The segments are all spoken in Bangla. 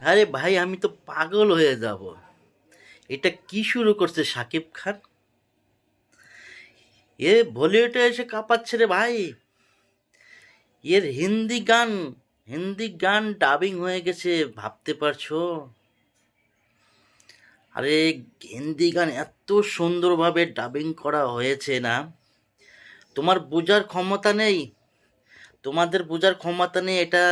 আরে ভাই, আমি তো পাগল হয়ে যাব। এটা কি শুরু করছে শাকিব খান? এ বলিউডে এসে কাঁপাচ্ছে রে ভাই। এর হিন্দি গান ডাবিং হয়ে গেছে, ভাবতে পারছো? আরে, হিন্দি গান এত সুন্দরভাবে ডাবিং করা হয়েছে না, তোমার বোঝার ক্ষমতা নেই। তোমাদের বোঝার ক্ষমতা নেই, এটা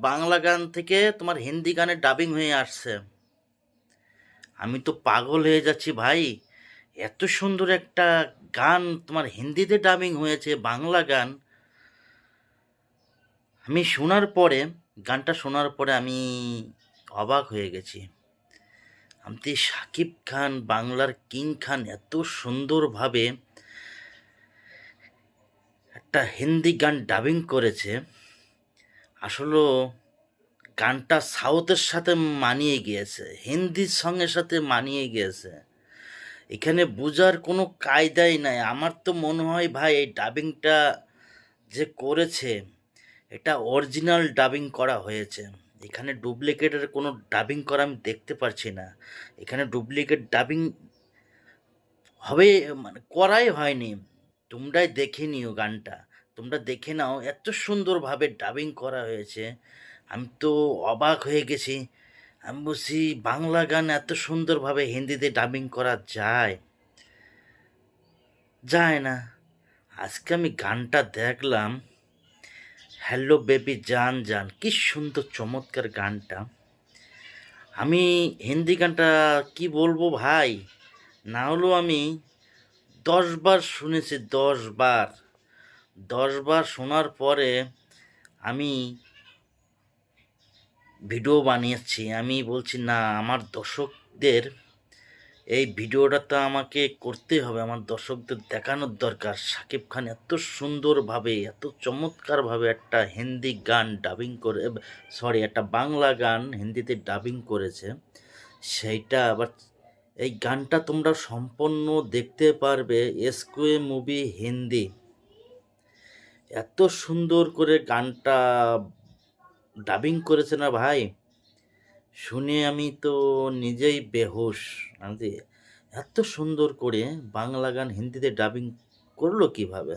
বাংলা গান থেকে তোমার হিন্দি গানে ডাবিং হয়ে আসছে। আমি তো পাগল হয়ে যাচ্ছি ভাই। এত সুন্দর একটা গান তোমার হিন্দিতে ডাবিং হয়েছে, বাংলা গান। আমি শোনার পরে, গানটা শোনার পরে আমি অবাক হয়ে গেছি। আমি শাকিব খান, বাংলার কিং খান, এত সুন্দরভাবে একটা হিন্দি গান ডাবিং করেছে। আসলে গানটা সাউথের সাথে মানিয়ে গিয়েছে, হিন্দির সঙ্গের সাথে মানিয়ে গিয়েছে। এখানে বোঝার কোনো কায়দাই নাই। আমার তো মনে হয় ভাই, এই ডাবিংটা যে করেছে, এটা অরিজিনাল ডাবিং করা হয়েছে। এখানে ডুপ্লিকেটের কোনো ডাবিং করা আমি দেখতে পারছি না। এখানে ডুপ্লিকেট ডাবিং হবে মানে করাই হয়নি। তোমরাই দেখে নিও গানটা, তোমরা দেখে নাও, এত সুন্দরভাবে ডাবিং করা হয়েছে। আমি তো অবাক হয়ে গেছি। আমি বলছি, বাংলা গান এত সুন্দরভাবে হিন্দিতে ডাবিং করা যায়? যায় না। আজকে আমি গানটা দেখলাম, হ্যালো বেবি জান জান, কি সুন্দর চমৎকার গানটা। আমি হিন্দি গানটা কি বলবো ভাই, না হলেও আমি 10 বার শুনেছি, 10 বার। 10 বার শোনার পরে আমি ভিডিও বানিয়েছি। আমি বলছি না, আমার দর্শকদের এই ভিডিওটা তো আমাকে করতেই হবে, আমার দর্শকদের দেখানোর দরকার শাকিব খান এত সুন্দরভাবে, এত চমৎকারভাবে একটা হিন্দি গান ডাবিং করে, সরি, একটা বাংলা গান হিন্দিতে ডাবিং করেছে। সেইটা আবার, এই গানটা তোমরা সম্পূর্ণ দেখতে পারবে এসকুয়ে মুভি হিন্দি। এত সুন্দর করে গানটা ডাবিং করেছে না ভাই, শুনে আমি তো নিজেই বেহুশ। আমি এত সুন্দর করে বাংলা গান হিন্দিতে ডাবিং করলো কিভাবে?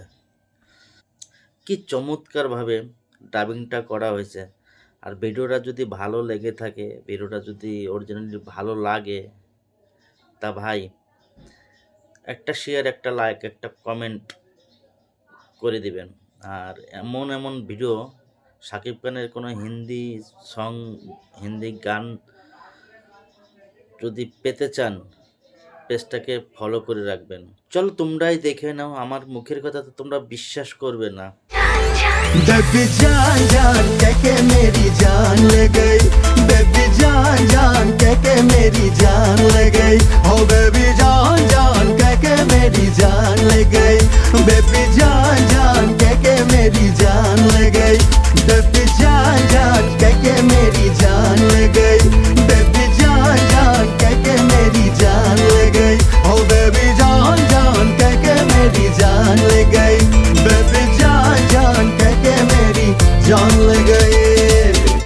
কি চমৎকারভাবে ডাবিংটা করা হয়েছে। আর ভিডিওটা যদি ভালো লেগে থাকে, ভিডিওটা যদি অরিজিনালি ভালো লাগে, তা ভাই একটা শেয়ার, একটা লাইক, একটা কমেন্ট করে দিবেন। আর এমন এমন ভিডিও, শাকিব খানের কোনো হিন্দি সং, হিন্দি গান যদি পেতে চান, পেজটাকে ফলো করে রাখবেন। চলো তোমরাই দেখে নাও, আমার মুখের কথা তো তোমরা বিশ্বাস করবে না। बेबी जान जान कह के मेरी जान ले गई, बेबी जान जान कह के मेरी जान ले गई, हो बेबी जान।